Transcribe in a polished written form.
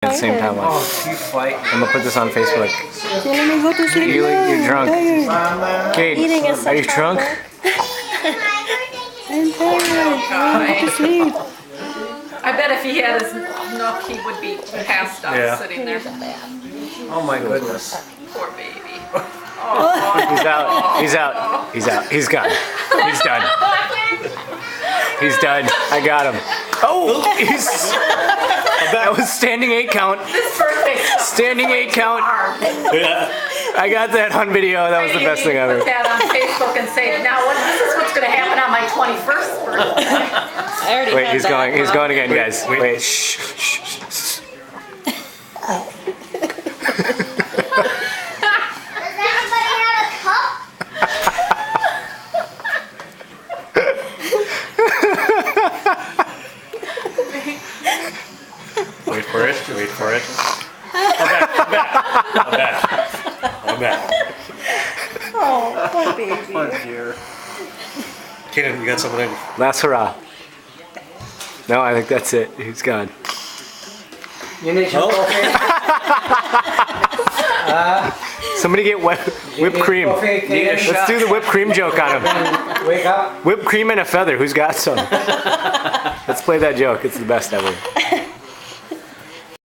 at the same time. Like, Oh, you fight. I'm gonna put this on Facebook. Let me go to sleep now. You're drunk. I'm tired. Kate, Eating is are you such drunk? I'm tired. I want to go to sleep. I bet if he had his nook, he would be passed out Yeah. sitting there. Oh my goodness. Poor baby. He's out. He's out. He's out. He's gone. He's done. He's done. I got him. Oh, he's. That was standing 8 count. This birthday stuff. Standing 8 count. I got that on video. That was the best thing ever. Put that on Facebook and say, now this is what's going to happen on my 21st birthday. I already Wait, had he's that. going. He's going again, guys. Wait. Wait. Shh. Shh. Shh. Does everybody have a cup? Wait for it. Wait for it. I'm back. I'm back. Oh, poor baby. Oh dear. Kaden, you got something? Last hurrah. No, I think that's it. He's gone. You need some coffee? Somebody get whipped cream. Coffee, Kaden? Let's do the whipped cream joke on him. Wake up. Whipped cream and a feather. Who's got some? Let's play that joke. It's the best ever.